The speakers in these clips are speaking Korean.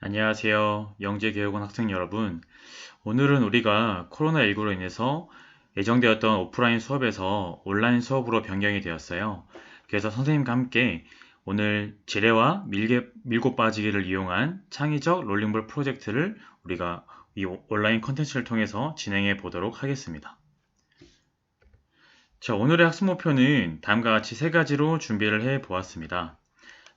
안녕하세요. 영재교육원 학생 여러분. 오늘은 우리가 코로나19로 인해서 예정되었던 오프라인 수업에서 온라인 수업으로 변경이 되었어요. 그래서 선생님과 함께 오늘 지뢰와 밀고 빠지기를 이용한 창의적 롤링볼 프로젝트를 우리가 이 온라인 컨텐츠를 통해서 진행해 보도록 하겠습니다. 자, 오늘의 학습 목표는 다음과 같이 세 가지로 준비를 해 보았습니다.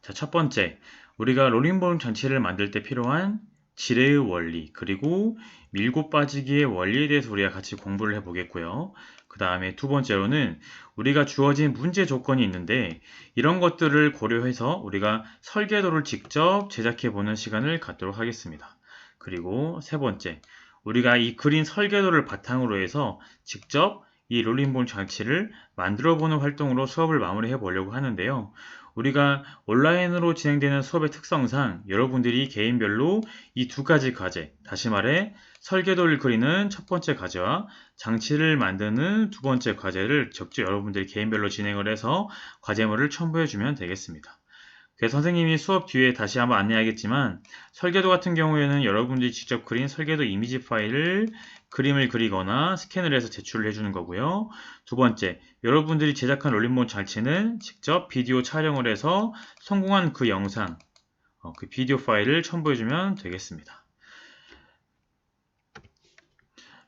자, 첫 번째, 우리가 롤링볼 장치를 만들 때 필요한 지뢰의 원리, 그리고 밀고 빠지기의 원리에 대해서 우리가 같이 공부를 해보겠고요. 그 다음에 두 번째로는 우리가 주어진 문제 조건이 있는데 이런 것들을 고려해서 우리가 설계도를 직접 제작해보는 시간을 갖도록 하겠습니다. 그리고 세 번째, 우리가 이 그린 설계도를 바탕으로 해서 직접 이 롤링볼 장치를 만들어보는 활동으로 수업을 마무리해 보려고 하는데요. 우리가 온라인으로 진행되는 수업의 특성상 여러분들이 개인별로 이 두 가지 과제, 다시 말해 설계도를 그리는 첫 번째 과제와 장치를 만드는 두 번째 과제를 직접 여러분들이 개인별로 진행을 해서 과제물을 첨부해 주면 되겠습니다. 그래서 선생님이 수업 뒤에 다시 한번 안내하겠지만 설계도 같은 경우에는 여러분들이 직접 그린 설계도 이미지 파일을 그림을 그리거나 스캔을 해서 제출을 해주는 거고요. 두 번째, 여러분들이 제작한 롤링본 장치는 직접 비디오 촬영을 해서 성공한 그 영상, 그 비디오 파일을 첨부해주면 되겠습니다.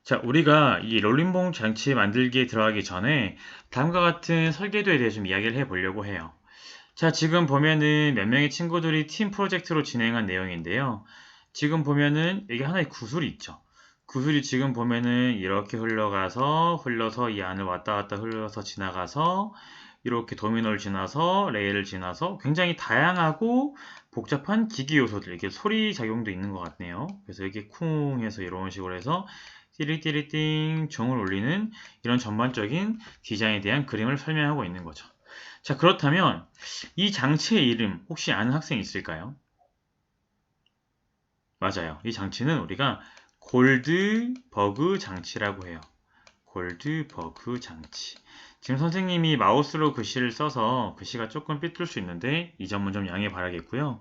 자, 우리가 이 롤링본 장치 만들기에 들어가기 전에 다음과 같은 설계도에 대해 좀 이야기를 해보려고 해요. 자, 지금 보면은 몇 명의 친구들이 팀 프로젝트로 진행한 내용인데요. 지금 보면은 여기 하나의 구슬이 있죠. 구슬이 지금 보면은 이렇게 흘러서 이 안을 왔다 갔다 흘러서 지나가서 이렇게 도미노를 지나서 레일을 지나서 굉장히 다양하고 복잡한 기기 요소들, 이렇게 소리 작용도 있는 것 같네요. 그래서 이렇게 쿵 해서 이런 식으로 해서 띠리띠리띵 종을 울리는 이런 전반적인 디자인에 대한 그림을 설명하고 있는 거죠. 자, 그렇다면 이 장치의 이름 혹시 아는 학생 있을까요? 맞아요. 이 장치는 우리가 골드버그 장치라고 해요. 골드버그 장치. 지금 선생님이 마우스로 글씨를 써서 글씨가 조금 삐뚤 수 있는데 이 점은 좀 양해 바라겠고요.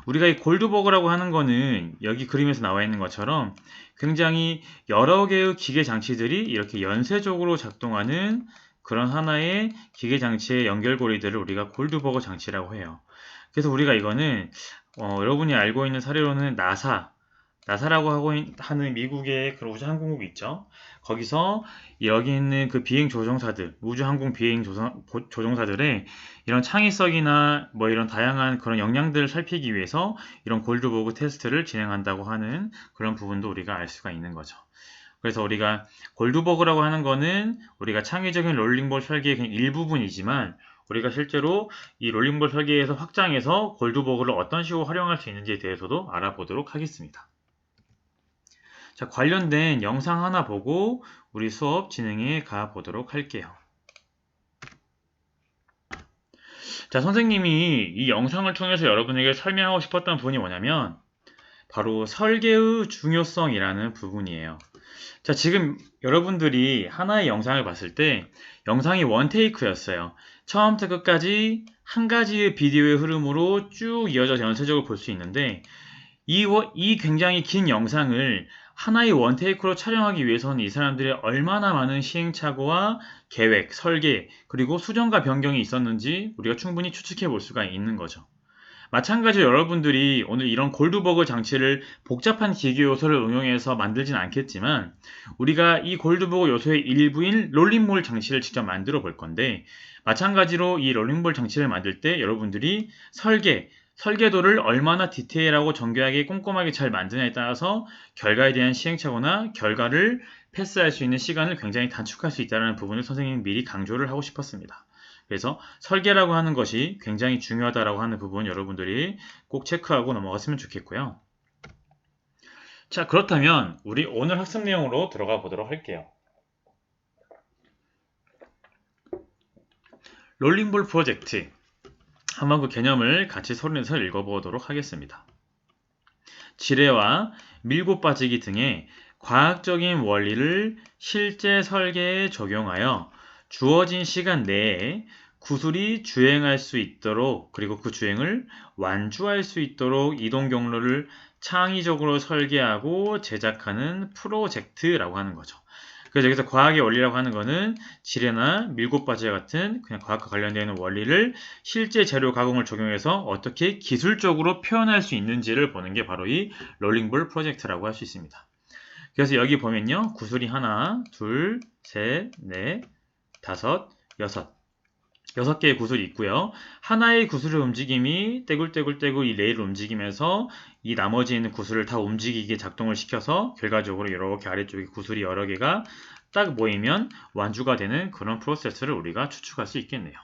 우리가 이 골드버그라고 하는 거는 여기 그림에서 나와 있는 것처럼 굉장히 여러 개의 기계 장치들이 이렇게 연쇄적으로 작동하는 그런 하나의 기계 장치의 연결고리들을 우리가 골드버그 장치라고 해요. 그래서 우리가 이거는 여러분이 알고 있는 사례로는 나사라고 하는 미국의 그런 우주항공국 있죠. 거기서 여기 있는 그 비행 조종사들, 우주항공 비행 조종사들의 이런 창의성이나 뭐 이런 다양한 그런 역량들을 살피기 위해서 이런 골드버그 테스트를 진행한다고 하는 그런 부분도 우리가 알 수가 있는 거죠. 그래서 우리가 골드버그라고 하는 거는 우리가 창의적인 롤링볼 설계의 그냥 일부분이지만 우리가 실제로 이 롤링볼 설계에서 확장해서 골드버그를 어떤 식으로 활용할 수 있는지에 대해서도 알아보도록 하겠습니다. 자, 관련된 영상 하나 보고 우리 수업 진행해 가 보도록 할게요. 자, 선생님이 이 영상을 통해서 여러분에게 설명하고 싶었던 부분이 뭐냐면 바로 설계의 중요성이라는 부분이에요. 자, 지금 여러분들이 하나의 영상을 봤을 때 영상이 원테이크였어요. 처음부터 끝까지 한 가지의 비디오의 흐름으로 쭉 이어져 연쇄적으로 볼 수 있는데 이 굉장히 긴 영상을 하나의 원테이크로 촬영하기 위해서는 이 사람들이 얼마나 많은 시행착오와 계획, 설계, 그리고 수정과 변경이 있었는지 우리가 충분히 추측해 볼 수가 있는 거죠. 마찬가지로 여러분들이 오늘 이런 골드버그 장치를 복잡한 기계 요소를 응용해서 만들진 않겠지만 우리가 이 골드버그 요소의 일부인 롤링볼 장치를 직접 만들어 볼 건데 마찬가지로 이 롤링볼 장치를 만들 때 여러분들이 설계도를 얼마나 디테일하고 정교하게 꼼꼼하게 잘 만드냐에 따라서 결과에 대한 시행착오나 결과를 패스할 수 있는 시간을 굉장히 단축할 수 있다는 부분을 선생님이 미리 강조를 하고 싶었습니다. 그래서 설계라고 하는 것이 굉장히 중요하다라고 하는 부분 여러분들이 꼭 체크하고 넘어갔으면 좋겠고요. 자, 그렇다면 우리 오늘 학습 내용으로 들어가 보도록 할게요. 롤링볼 프로젝트. 한번 그 개념을 같이 소리내서 읽어보도록 하겠습니다. 지뢰와 밀고 빠지기 등의 과학적인 원리를 실제 설계에 적용하여 주어진 시간 내에 구슬이 주행할 수 있도록 그리고 그 주행을 완주할 수 있도록 이동 경로를 창의적으로 설계하고 제작하는 프로젝트라고 하는 거죠. 그래서 여기서 과학의 원리라고 하는 거는 지뢰나 밀고바지와 같은 그냥 과학과 관련되어 있는 원리를 실제 재료 가공을 적용해서 어떻게 기술적으로 표현할 수 있는지를 보는 게 바로 이 롤링볼 프로젝트라고 할 수 있습니다. 그래서 여기 보면요. 구슬이 하나, 둘, 셋, 넷, 다섯, 여섯 개의 구슬이 있고요. 하나의 구슬의 움직임이 떼굴떼굴떼굴 이 레일을 움직이면서 이 나머지 있는 구슬을 다 움직이게 작동을 시켜서 결과적으로 이렇게 아래쪽에 구슬이 여러 개가 딱 모이면 완주가 되는 그런 프로세스를 우리가 추측할 수 있겠네요.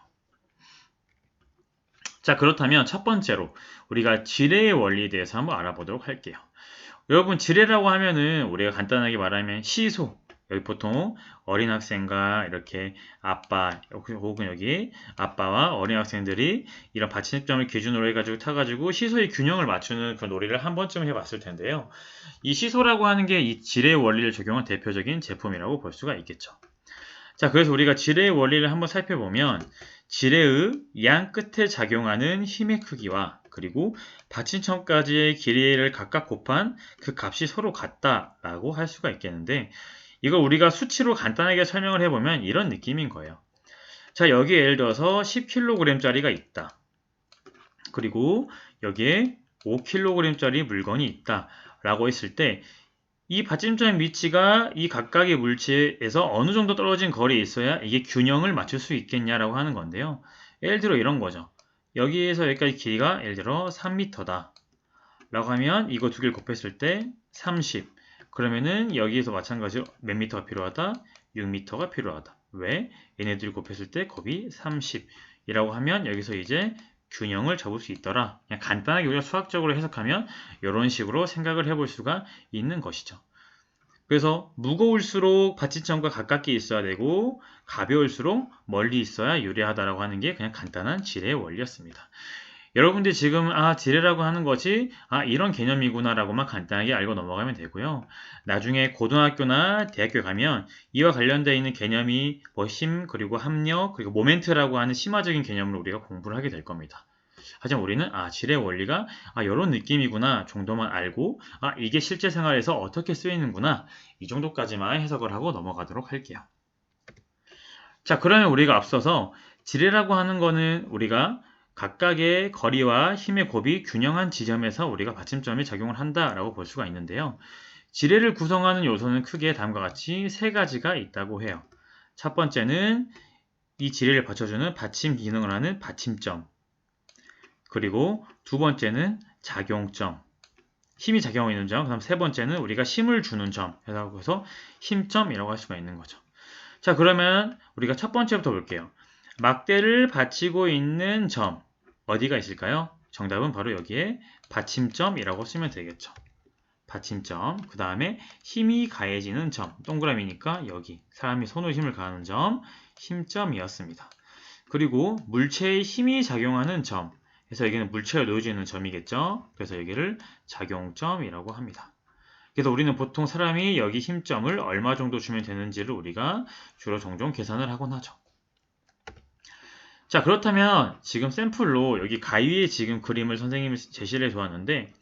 자, 그렇다면 첫 번째로 우리가 지뢰의 원리에 대해서 한번 알아보도록 할게요. 여러분, 지뢰라고 하면은 우리가 간단하게 말하면 시소, 여기 보통 어린 학생과 이렇게 아빠 혹은 여기 아빠와 어린 학생들이 이런 받침점을 기준으로 해가지고 타가지고 시소의 균형을 맞추는 그런 놀이를 한 번쯤 해봤을 텐데요. 이 시소라고 하는 게 이 지뢰의 원리를 적용한 대표적인 제품이라고 볼 수가 있겠죠. 자, 그래서 우리가 지뢰의 원리를 한번 살펴보면 지뢰의 양 끝에 작용하는 힘의 크기와 그리고 받침점까지의 길이를 각각 곱한 그 값이 서로 같다라고 할 수가 있겠는데 이걸 우리가 수치로 간단하게 설명을 해보면 이런 느낌인 거예요. 자, 여기에 예를 들어서 10kg짜리가 있다. 그리고 여기에 5kg짜리 물건이 있다. 라고 했을 때 이 받침점 위치가 이 각각의 물체에서 어느 정도 떨어진 거리에 있어야 이게 균형을 맞출 수 있겠냐라고 하는 건데요. 예를 들어 이런 거죠. 여기에서 여기까지 길이가 예를 들어 3m다. 라고 하면 이거 두 개를 곱했을 때 30. 그러면은 여기에서 마찬가지로 몇 미터가 필요하다? 6m가 필요하다. 왜? 얘네들 곱했을 때 곱이 30이라고 하면 여기서 이제 균형을 잡을 수 있더라. 그냥 간단하게 우리가 수학적으로 해석하면 이런 식으로 생각을 해볼 수가 있는 것이죠. 그래서 무거울수록 받침점과 가깝게 있어야 되고 가벼울수록 멀리 있어야 유리하다라고 하는 게 그냥 간단한 지뢰의 원리였습니다. 여러분들이 지금 지뢰라고 하는 것이 이런 개념이구나 라고만 간단하게 알고 넘어가면 되고요. 나중에 고등학교나 대학교 가면 이와 관련되어 있는 개념이 힘, 그리고 합력, 그리고 모멘트라고 하는 심화적인 개념을 우리가 공부를 하게 될 겁니다. 하지만 우리는 지뢰의 원리가 이런 느낌이구나 정도만 알고 이게 실제 생활에서 어떻게 쓰이는구나 이 정도까지만 해석을 하고 넘어가도록 할게요. 자, 그러면 우리가 앞서서 지뢰라고 하는 거는 우리가 각각의 거리와 힘의 곱이 균형한 지점에서 우리가 받침점에 작용을 한다라고 볼 수가 있는데요. 지뢰를 구성하는 요소는 크게 다음과 같이 세 가지가 있다고 해요. 첫 번째는 이 지뢰를 받쳐주는 받침 기능을 하는 받침점. 그리고 두 번째는 작용점. 힘이 작용하고 있는 점. 그다음 세 번째는 우리가 힘을 주는 점. 그래서 힘점이라고 할 수가 있는 거죠. 자, 그러면 우리가 첫 번째부터 볼게요. 막대를 받치고 있는 점. 어디가 있을까요? 정답은 바로 여기에 받침점이라고 쓰면 되겠죠. 받침점. 그 다음에 힘이 가해지는 점. 동그라미니까 여기 사람이 손으로 힘을 가하는 점. 힘점이었습니다. 그리고 물체의 힘이 작용하는 점. 그래서 여기는 물체가 놓여져 있는 점이겠죠. 그래서 여기를 작용점이라고 합니다. 그래서 우리는 보통 사람이 여기 힘점을 얼마 정도 주면 되는지를 우리가 주로 종종 계산을 하곤 하죠. 자, 그렇다면 지금 샘플로 여기 가위에 지금 그림을 선생님이 제시를 해주었는데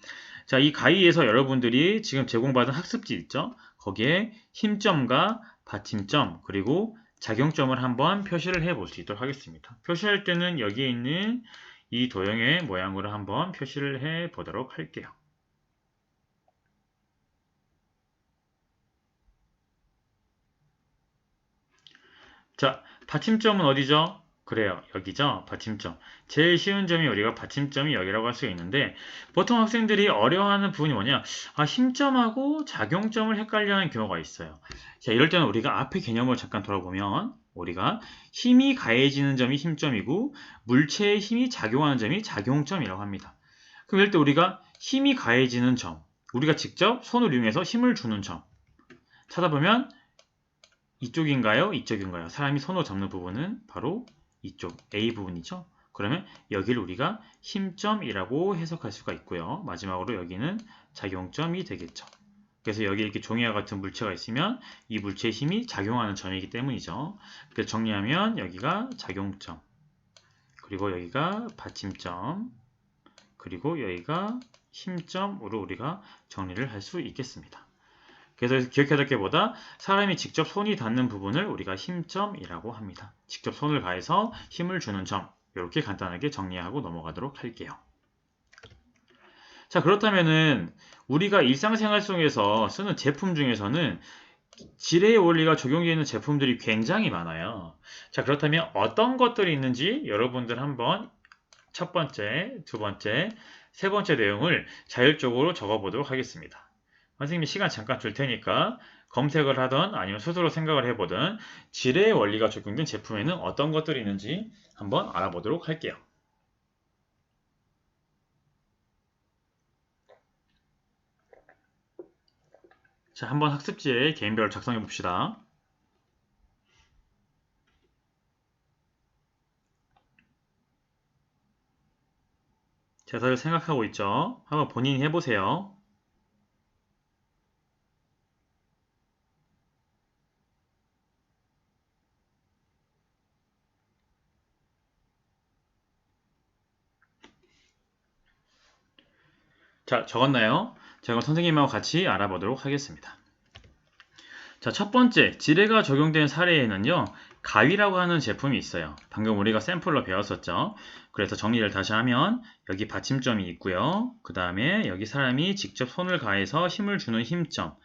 자, 이 가위에서 여러분들이 지금 제공받은 학습지 있죠? 거기에 힘점과 받침점 그리고 작용점을 한번 표시를 해볼 수 있도록 하겠습니다. 표시할 때는 여기에 있는 이 도형의 모양으로 한번 표시를 해 보도록 할게요. 자, 받침점은 어디죠? 그래요. 여기죠. 받침점. 제일 쉬운 점이 우리가 받침점이 여기라고 할 수가 있는데 보통 학생들이 어려워하는 부분이 뭐냐? 힘점하고 작용점을 헷갈려하는 경우가 있어요. 자, 이럴 때는 우리가 앞의 개념을 잠깐 돌아보면 우리가 힘이 가해지는 점이 힘점이고 물체의 힘이 작용하는 점이 작용점이라고 합니다. 그럼 이럴 때 우리가 힘이 가해지는 점, 우리가 직접 손을 이용해서 힘을 주는 점 찾아보면 이쪽인가요? 이쪽인가요? 사람이 손으로 잡는 부분은 바로 이쪽 A 부분이죠. 그러면 여기를 우리가 힘점이라고 해석할 수가 있고요. 마지막으로 여기는 작용점이 되겠죠. 그래서 여기 이렇게 종이와 같은 물체가 있으면 이 물체의 힘이 작용하는 점이기 때문이죠. 그래서 정리하면 여기가 작용점, 그리고 여기가 받침점, 그리고 여기가 힘점으로 우리가 정리를 할 수 있겠습니다. 그래서 기억해야 될 게 보다 사람이 직접 손이 닿는 부분을 우리가 힘점이라고 합니다. 직접 손을 가해서 힘을 주는 점, 이렇게 간단하게 정리하고 넘어가도록 할게요. 자, 그렇다면은 우리가 일상생활 속에서 쓰는 제품 중에서는 지뢰의 원리가 적용되어 있는 제품들이 굉장히 많아요. 자, 그렇다면 어떤 것들이 있는지 여러분들 한번 첫 번째, 두 번째, 세 번째 내용을 자율적으로 적어보도록 하겠습니다. 선생님이 시간 잠깐 줄 테니까 검색을 하던 아니면 스스로 생각을 해보든 지뢰의 원리가 적용된 제품에는 어떤 것들이 있는지 한번 알아보도록 할게요. 자, 한번 학습지에 개인별로 작성해 봅시다. 자, 다들 생각하고 있죠? 한번 본인이 해보세요. 자, 적었나요? 제가 선생님하고 같이 알아보도록 하겠습니다. 자, 첫 번째, 지뢰가 적용된 사례에는요, 가위라고 하는 제품이 있어요. 방금 우리가 샘플로 배웠었죠. 그래서 정리를 다시 하면 여기 받침점이 있고요. 그 다음에 여기 사람이 직접 손을 가해서 힘을 주는 힘점,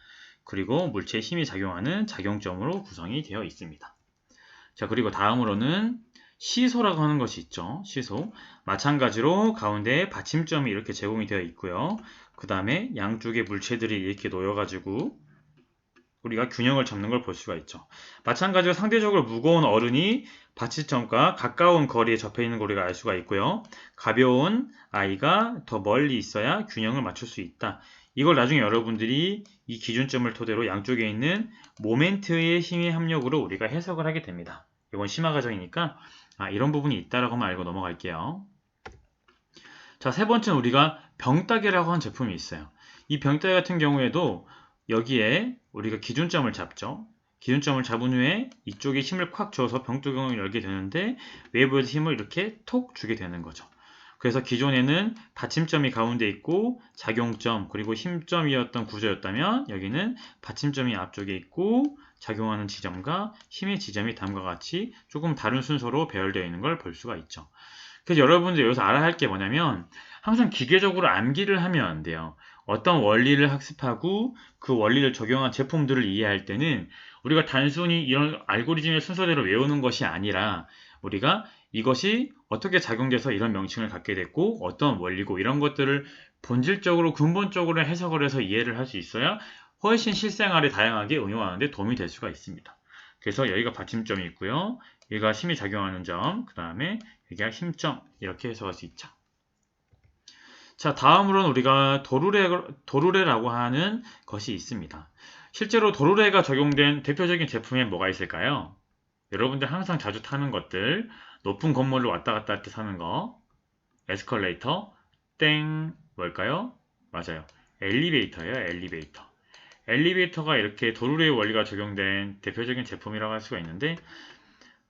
그리고 물체에 힘이 작용하는 작용점으로 구성이 되어 있습니다. 자, 그리고 다음으로는 시소라고 하는 것이 있죠. 시소. 마찬가지로 가운데에 받침점이 이렇게 제공이 되어 있고요. 그 다음에 양쪽에 물체들이 이렇게 놓여가지고 우리가 균형을 잡는 걸 볼 수가 있죠. 마찬가지로 상대적으로 무거운 어른이 받침점과 가까운 거리에 접해 있는 걸 우리가 알 수가 있고요. 가벼운 아이가 더 멀리 있어야 균형을 맞출 수 있다. 이걸 나중에 여러분들이 이 기준점을 토대로 양쪽에 있는 모멘트의 힘의 합력으로 우리가 해석을 하게 됩니다. 이건 심화 과정이니까 이런 부분이 있다라고만 알고 넘어갈게요. 자, 세 번째는 우리가 병따개라고 하는 제품이 있어요. 이 병따개 같은 경우에도 여기에 우리가 기준점을 잡죠. 기준점을 잡은 후에 이쪽에 힘을 콱 줘서 병뚜껑을 열게 되는데 외부에서 힘을 이렇게 톡 주게 되는 거죠. 그래서 기존에는 받침점이 가운데 있고 작용점 그리고 힘점이었던 구조였다면 여기는 받침점이 앞쪽에 있고 작용하는 지점과 힘의 지점이 다음과 같이 조금 다른 순서로 배열되어 있는 걸 볼 수가 있죠. 그래서 여러분들 여기서 알아야 할 게 뭐냐면 항상 기계적으로 암기를 하면 안 돼요. 어떤 원리를 학습하고 그 원리를 적용한 제품들을 이해할 때는 우리가 단순히 이런 알고리즘의 순서대로 외우는 것이 아니라 우리가 이것이 어떻게 작용돼서 이런 명칭을 갖게 됐고 어떤 원리고 이런 것들을 본질적으로 근본적으로 해석을 해서 이해를 할 수 있어야 훨씬 실생활에 다양하게 응용하는 데 도움이 될 수가 있습니다. 그래서 여기가 받침점이 있고요. 여기가 힘이 작용하는 점, 그 다음에 여기가 힘점 이렇게 해석할 수 있죠. 자, 다음으로는 우리가 도르래라고 하는 것이 있습니다. 실제로 도르래가 적용된 대표적인 제품에 뭐가 있을까요? 여러분들 항상 자주 타는 것들, 높은 건물로 왔다 갔다 할 때 타는 거, 에스컬레이터, 땡, 뭘까요? 맞아요. 엘리베이터예요, 엘리베이터. 엘리베이터가 이렇게 도르래의 원리가 적용된 대표적인 제품이라고 할 수가 있는데,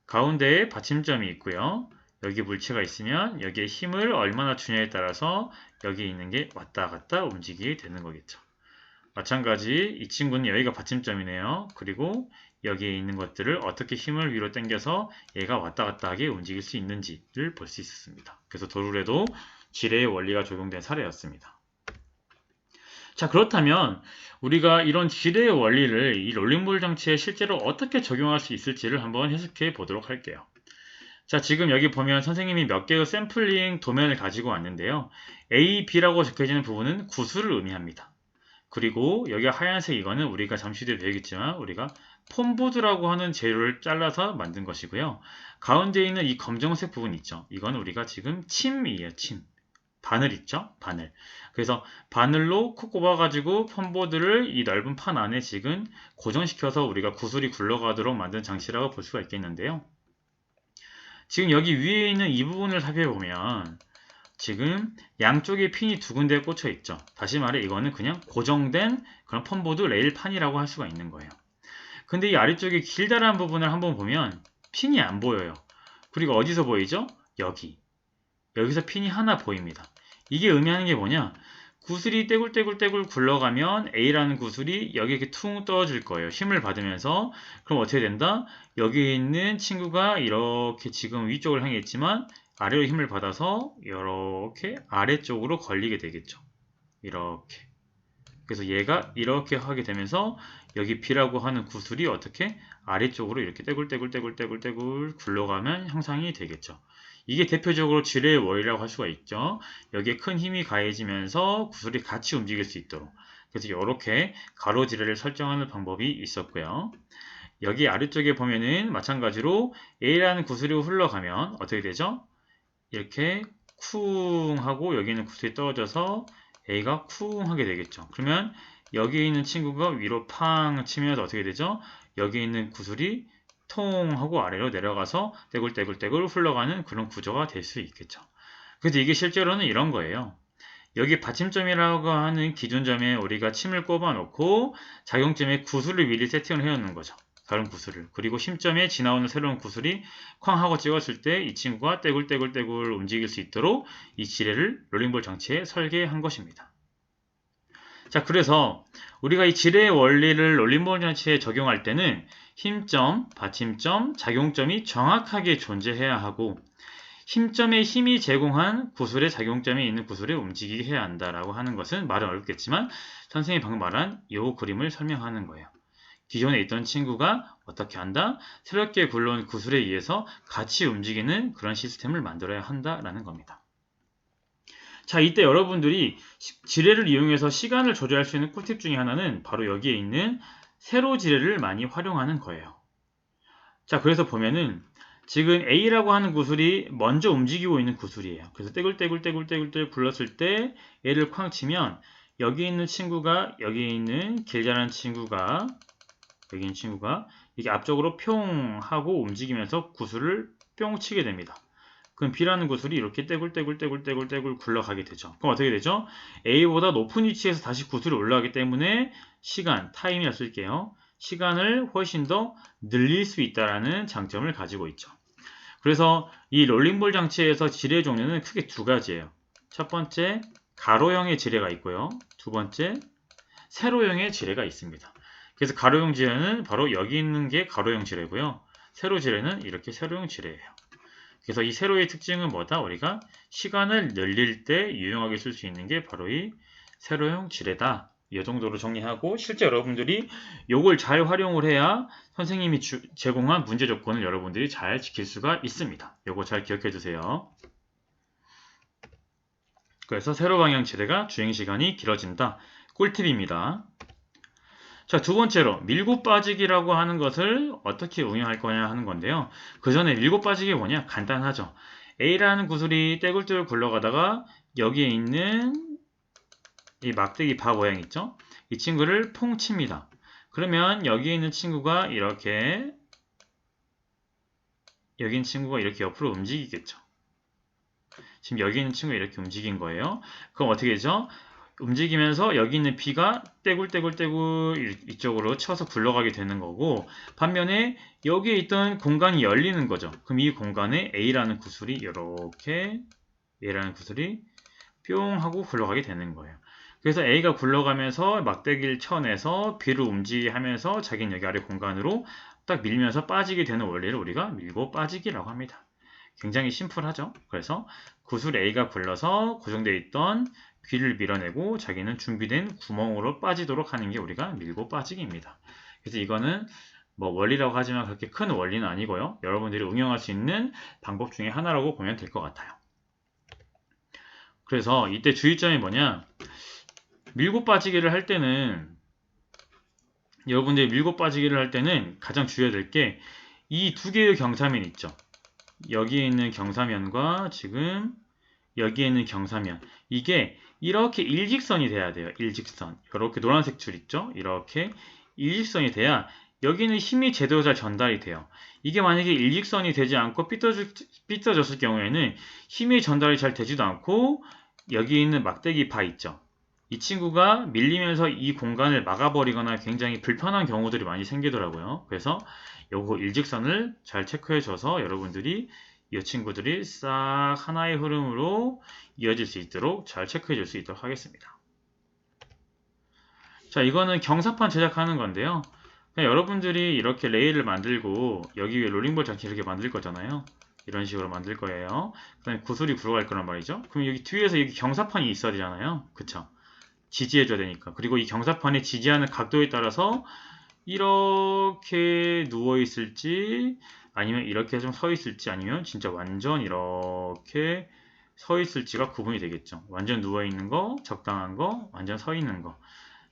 가운데에 받침점이 있고요. 여기 물체가 있으면 여기에 힘을 얼마나 주냐에 따라서 여기 있는 게 왔다 갔다 움직이게 되는 거겠죠. 마찬가지 이 친구는 여기가 받침점이네요. 그리고 여기에 있는 것들을 어떻게 힘을 위로 당겨서 얘가 왔다 갔다 하게 움직일 수 있는지를 볼 수 있었습니다. 그래서 도르래도 지뢰의 원리가 적용된 사례였습니다. 자, 그렇다면 우리가 이런 지뢰의 원리를 이 롤링볼 장치에 실제로 어떻게 적용할 수 있을지를 한번 해석해 보도록 할게요. 자, 지금 여기 보면 선생님이 몇 개의 샘플링 도면을 가지고 왔는데요. A, B라고 적혀지는 부분은 구수를 의미합니다. 그리고 여기 하얀색 이거는 우리가 잠시 뒤에 배우겠지만 우리가 폼보드라고 하는 재료를 잘라서 만든 것이고요. 가운데 있는 이 검정색 부분 있죠. 이건 우리가 지금 침이에요. 침. 바늘 있죠? 바늘. 그래서 바늘로 콕 꼽아가지고 폼보드를 이 넓은 판 안에 지금 고정시켜서 우리가 구슬이 굴러가도록 만든 장치라고 볼 수가 있겠는데요. 지금 여기 위에 있는 이 부분을 살펴보면 지금 양쪽에 핀이 두 군데에 꽂혀 있죠. 다시 말해 이거는 그냥 고정된 그런 펌보드 레일판이라고 할 수가 있는 거예요. 근데 이 아래쪽에 길다란 부분을 한번 보면 핀이 안 보여요. 그리고 어디서 보이죠? 여기. 여기서 핀이 하나 보입니다. 이게 의미하는 게 뭐냐? 구슬이 떼굴떼굴떼굴 굴러가면 A라는 구슬이 여기 이렇게 퉁 떠질 거예요. 힘을 받으면서. 그럼 어떻게 된다? 여기 있는 친구가 이렇게 지금 위쪽을 향해 있지만 아래로 힘을 받아서 이렇게 아래쪽으로 걸리게 되겠죠. 이렇게. 그래서 얘가 이렇게 하게 되면서 여기 B라고 하는 구슬이 어떻게 아래쪽으로 이렇게 떼굴떼굴떼굴떼굴떼굴 굴러가면 형상이 되겠죠. 이게 대표적으로 지뢰의 원리라고 할 수가 있죠. 여기에 큰 힘이 가해지면서 구슬이 같이 움직일 수 있도록. 그래서 이렇게 가로 지뢰를 설정하는 방법이 있었고요. 여기 아래쪽에 보면은 마찬가지로 A라는 구슬이 흘러가면 어떻게 되죠? 이렇게 쿵 하고 여기 있는 구슬이 떨어져서 A가 쿵 하게 되겠죠. 그러면 여기 있는 친구가 위로 팡 치면서 어떻게 되죠? 여기 있는 구슬이 통 하고 아래로 내려가서 떼굴떼굴떼굴 흘러가는 그런 구조가 될 수 있겠죠. 그래서 이게 실제로는 이런 거예요. 여기 받침점이라고 하는 기준점에 우리가 침을 꼽아 놓고 작용점에 구슬을 미리 세팅을 해 놓는 거죠. 다른 구슬을. 그리고 심점에 지나오는 새로운 구슬이 쾅 하고 찍었을 때 이 친구가 떼굴떼굴떼굴 움직일 수 있도록 이 지뢰를 롤링볼 장치에 설계한 것입니다. 자, 그래서 우리가 이 지뢰의 원리를 롤링볼 장치에 적용할 때는 힘점, 받침점, 작용점이 정확하게 존재해야 하고 힘점에 힘이 제공한 구슬의 작용점에 있는 구슬을 움직이게 해야 한다라고 하는 것은 말은 어렵겠지만 선생님이 방금 말한 이 그림을 설명하는 거예요. 기존에 있던 친구가 어떻게 한다? 새롭게 굴러온 구슬에 의해서 같이 움직이는 그런 시스템을 만들어야 한다라는 겁니다. 자, 이때 여러분들이 지뢰를 이용해서 시간을 조절할 수 있는 꿀팁 중에 하나는 바로 여기에 있는 세로 지뢰를 많이 활용하는 거예요. 자, 그래서 보면은 지금 A라고 하는 구슬이 먼저 움직이고 있는 구슬이에요. 그래서 떼굴떼굴떼굴떼굴 굴렀을 때 얘를 쾅 치면 여기 있는 친구가 여기 있는 길 자라는 친구가 여기 있는 친구가 이게 앞쪽으로 평 하고 움직이면서 구슬을 뿅 치게 됩니다. 그럼 B라는 구슬이 이렇게 떼굴떼굴떼굴떼굴떼굴 굴러가게 되죠. 그럼 어떻게 되죠? A보다 높은 위치에서 다시 구슬이 올라가기 때문에 시간, 타임이라 쓸게요. 시간을 훨씬 더 늘릴 수 있다는 장점을 가지고 있죠. 그래서 이 롤링볼 장치에서 지뢰 종류는 크게 두 가지예요. 첫 번째, 가로형의 지뢰가 있고요. 두 번째, 세로형의 지뢰가 있습니다. 그래서 가로형 지뢰는 바로 여기 있는 게 가로형 지뢰고요. 세로 지뢰는 이렇게 세로형 지뢰예요. 그래서 이 세로의 특징은 뭐다? 우리가 시간을 늘릴 때 유용하게 쓸 수 있는 게 바로 이 세로형 지뢰다. 이 정도로 정리하고 실제 여러분들이 이걸 잘 활용을 해야 선생님이 제공한 문제 조건을 여러분들이 잘 지킬 수가 있습니다. 이거 잘 기억해 두세요. 그래서 세로 방향 지뢰가 주행 시간이 길어진다. 꿀팁입니다. 자, 두 번째로 밀고 빠지기라고 하는 것을 어떻게 응용할 거냐 하는 건데요. 그 전에 밀고 빠지기 뭐냐? 간단하죠. A라는 구슬이 떼굴떼굴 굴러가다가 여기에 있는 이 막대기 바 모양 있죠? 이 친구를 퐁 칩니다. 그러면 여기 있는 친구가 이렇게 여기 있는 친구가 이렇게 옆으로 움직이겠죠. 지금 여기 있는 친구가 이렇게 움직인 거예요. 그럼 어떻게 되죠? 움직이면서 여기 있는 B가 떼굴떼굴떼굴 이쪽으로 쳐서 굴러가게 되는 거고 반면에 여기에 있던 공간이 열리는 거죠. 그럼 이 공간에 A라는 구슬이 이렇게 A라는 구슬이 뿅 하고 굴러가게 되는 거예요. 그래서 A가 굴러가면서 막대기를 쳐내서 B를 움직이게 하면서 자기는 여기 아래 공간으로 딱 밀면서 빠지게 되는 원리를 우리가 밀고 빠지기라고 합니다. 굉장히 심플하죠. 그래서 구슬 A가 굴러서 고정되어 있던 B를 밀어내고 자기는 준비된 구멍으로 빠지도록 하는 게 우리가 밀고 빠지기입니다. 그래서 이거는 뭐 원리라고 하지만 그렇게 큰 원리는 아니고요. 여러분들이 응용할 수 있는 방법 중에 하나라고 보면 될 것 같아요. 그래서 이때 주의점이 뭐냐? 밀고 빠지기를 할 때는 여러분들이 밀고 빠지기를 할 때는 가장 주의해야 될 게 이 두 개의 경사면 있죠. 여기에 있는 경사면과 지금 여기에 있는 경사면 이게 이렇게 일직선이 돼야 돼요. 일직선. 이렇게 노란색 줄 있죠? 이렇게 일직선이 돼야 여기는 힘이 제대로 잘 전달이 돼요. 이게 만약에 일직선이 되지 않고 삐뚤어졌을 경우에는 힘이 전달이 잘 되지도 않고 여기 있는 막대기 바 있죠? 이 친구가 밀리면서 이 공간을 막아버리거나 굉장히 불편한 경우들이 많이 생기더라고요. 그래서 요거 일직선을 잘 체크해줘서 여러분들이 이 친구들이 싹 하나의 흐름으로 이어질 수 있도록 잘 체크해 줄 수 있도록 하겠습니다. 자, 이거는 경사판 제작하는 건데요. 그냥 여러분들이 이렇게 레일을 만들고 여기 위에 롤링볼 장치 이렇게 만들 거잖아요. 이런 식으로 만들 거예요. 그 다음에 구슬이 굴러갈 거란 말이죠. 그럼 여기 뒤에서 여기 경사판이 있어야 되잖아요. 그쵸? 지지해줘야 되니까. 그리고 이 경사판이 지지하는 각도에 따라서 이렇게 누워있을지 아니면 이렇게 좀 서있을지 아니면 진짜 완전 이렇게 서있을지가 구분이 되겠죠. 완전 누워있는 거, 적당한 거, 완전 서있는 거.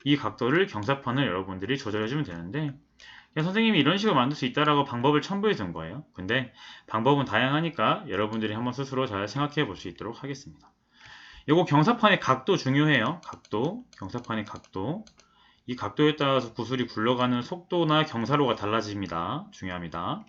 이 각도를 경사판을 여러분들이 조절해주면 되는데 선생님이 이런 식으로 만들 수 있다라고 방법을 첨부해 둔 거예요. 근데 방법은 다양하니까 여러분들이 한번 스스로 잘 생각해 볼 수 있도록 하겠습니다. 요거 경사판의 각도 중요해요. 각도, 경사판의 각도. 이 각도에 따라서 구슬이 굴러가는 속도나 경사로가 달라집니다. 중요합니다.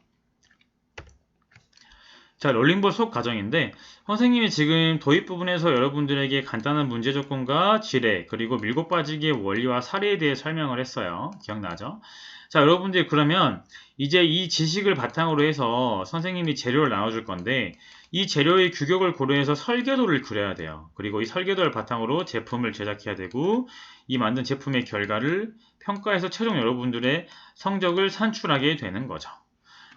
자, 롤링볼 수업 과정인데 선생님이 지금 도입 부분에서 여러분들에게 간단한 문제 조건과 지뢰 그리고 밀고 빠지기의 원리와 사례에 대해 설명을 했어요. 기억나죠? 자, 여러분들이 그러면 이제 이 지식을 바탕으로 해서 선생님이 재료를 나눠줄 건데 이 재료의 규격을 고려해서 설계도를 그려야 돼요. 그리고 이 설계도를 바탕으로 제품을 제작해야 되고 이 만든 제품의 결과를 평가해서 최종 여러분들의 성적을 산출하게 되는 거죠.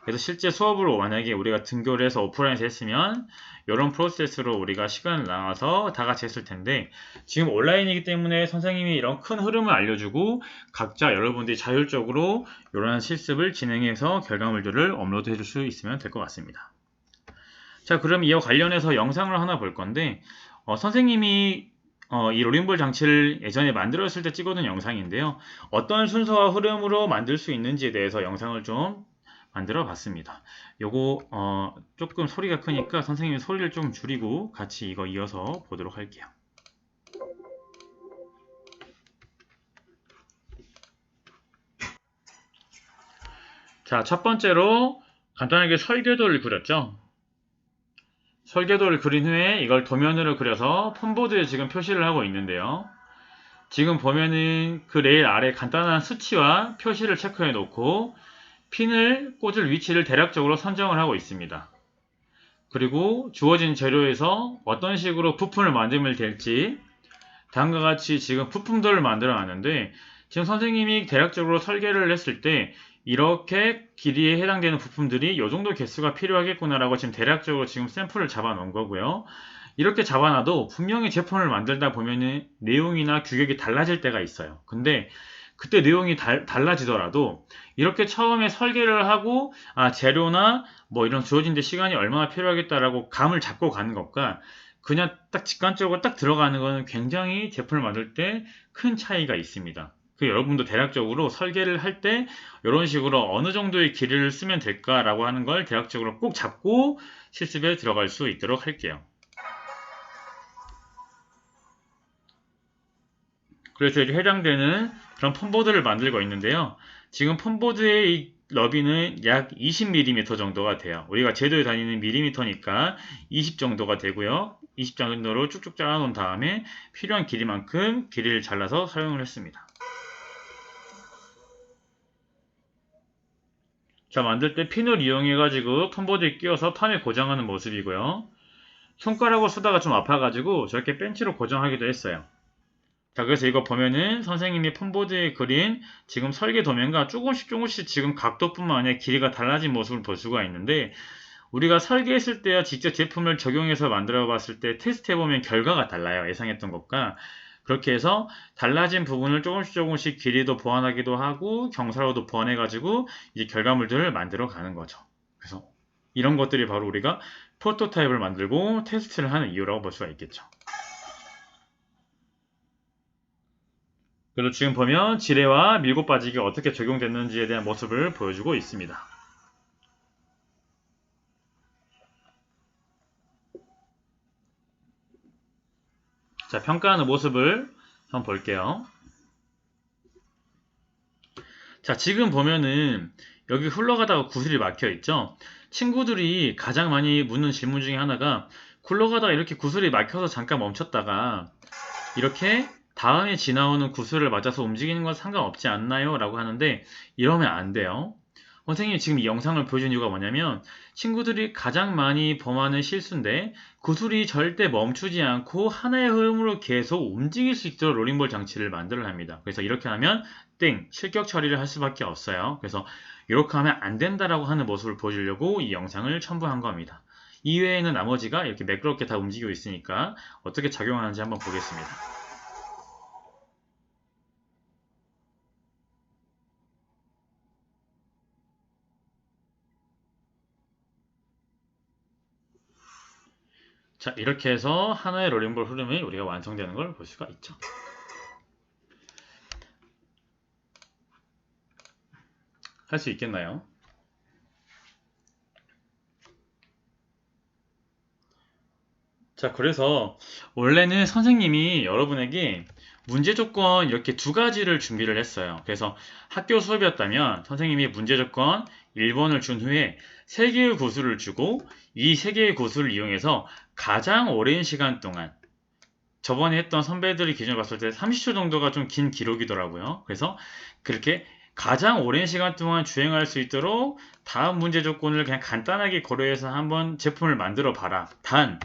그래서 실제 수업으로 만약에 우리가 등교를 해서 오프라인에서 했으면 이런 프로세스로 우리가 시간을 나눠서 다 같이 했을 텐데 지금 온라인이기 때문에 선생님이 이런 큰 흐름을 알려주고 각자 여러분들이 자율적으로 이런 실습을 진행해서 결과물들을 업로드 해줄 수 있으면 될 것 같습니다. 자, 그럼 이와 관련해서 영상을 하나 볼 건데 선생님이 이 롤링볼 장치를 예전에 만들었을 때 찍어둔 영상인데요. 어떤 순서와 흐름으로 만들 수 있는지에 대해서 영상을 좀 만들어 봤습니다. 요거 조금 소리가 크니까 선생님이 소리를 좀 줄이고 같이 이거 이어서 보도록 할게요. 자, 첫 번째로 간단하게 설계도를 그렸죠. 설계도를 그린 후에 이걸 도면으로 그려서 폰보드에 지금 표시를 하고 있는데요. 지금 보면은 그 레일 아래 간단한 수치와 표시를 체크해 놓고 핀을 꽂을 위치를 대략적으로 선정을 하고 있습니다. 그리고 주어진 재료에서 어떤 식으로 부품을 만들면 될지 다음과 같이 지금 부품들을 만들어 놨는데 지금 선생님이 대략적으로 설계를 했을 때 이렇게 길이에 해당되는 부품들이 이 정도 개수가 필요하겠구나라고 지금 대략적으로 지금 샘플을 잡아 놓은 거고요. 이렇게 잡아놔도 분명히 제품을 만들다 보면은 내용이나 규격이 달라질 때가 있어요. 근데 그때 내용이 달라지더라도 이렇게 처음에 설계를 하고 재료나 뭐 이런 주어진 데 시간이 얼마나 필요하겠다라고 감을 잡고 가는 것과 그냥 딱 직관적으로 딱 들어가는 거는 굉장히 제품을 만들 때 큰 차이가 있습니다. 그 여러분도 대략적으로 설계를 할 때 이런 식으로 어느 정도의 길이를 쓰면 될까라고 하는 걸 대략적으로 꼭 잡고 실습에 들어갈 수 있도록 할게요. 그래서 이제 해당되는 그런 폰보드를 만들고 있는데요. 지금 폰보드의 이 너비는 약 20mm 정도가 돼요. 우리가 제도에 다니는 밀리미터니까 20 정도가 되고요. 20 정도로 쭉쭉 잘라 놓은 다음에 필요한 길이만큼 길이를 잘라서 사용을 했습니다. 자, 만들 때 핀을 이용해 가지고 폰보드에 끼워서 판에 고정하는 모습이고요. 손가락으로 쓰다가 좀 아파가지고 저렇게 벤치로 고정하기도 했어요. 자, 그래서 이거 보면은 선생님이 폰보드에 그린 지금 설계 도면과 조금씩 지금 각도뿐만 아니라 길이가 달라진 모습을 볼 수가 있는데 우리가 설계했을 때와 직접 제품을 적용해서 만들어 봤을 때 테스트해 보면 결과가 달라요. 예상했던 것과. 그렇게 해서 달라진 부분을 조금씩 길이도 보완하기도 하고 경사로도 보완해 가지고 이제 결과물들을 만들어 가는 거죠. 그래서 이런 것들이 바로 우리가 프로토타입을 만들고 테스트를 하는 이유라고 볼 수가 있겠죠. 그리고 지금 보면 지뢰와 밀고 빠지기가 어떻게 적용됐는지에 대한 모습을 보여주고 있습니다. 자, 평가하는 모습을 한번 볼게요. 자, 지금 보면은 여기 흘러가다가 구슬이 막혀 있죠. 친구들이 가장 많이 묻는 질문 중에 하나가 굴러가다가 이렇게 구슬이 막혀서 잠깐 멈췄다가 이렇게 다음에 지나오는 구슬을 맞아서 움직이는 건 상관없지 않나요? 라고 하는데 이러면 안 돼요. 선생님이 지금 이 영상을 보여준 이유가 뭐냐면 친구들이 가장 많이 범하는 실수인데 구슬이 절대 멈추지 않고 하나의 흐름으로 계속 움직일 수 있도록 롤링볼 장치를 만들어야 합니다. 그래서 이렇게 하면 땡! 실격 처리를 할 수밖에 없어요. 그래서 이렇게 하면 안 된다라고 하는 모습을 보여주려고 이 영상을 첨부한 겁니다. 이외에는 나머지가 이렇게 매끄럽게 다 움직이고 있으니까 어떻게 작용하는지 한번 보겠습니다. 자, 이렇게 해서 하나의 롤링볼 흐름이 우리가 완성되는 걸 볼 수가 있죠. 할 수 있겠나요? 자, 그래서 원래는 선생님이 여러분에게 문제 조건 이렇게 두 가지를 준비를 했어요. 그래서 학교 수업이었다면 선생님이 문제 조건 1번을 준 후에 3개의 구술을 주고 이 3개의 구술을 이용해서 가장 오랜 시간 동안 저번에 했던 선배들의 기준을 봤을 때 30초 정도가 좀 긴 기록이더라고요. 그래서 그렇게 가장 오랜 시간 동안 주행할 수 있도록 다음 문제 조건을 그냥 간단하게 고려해서 한번 제품을 만들어 봐라. 단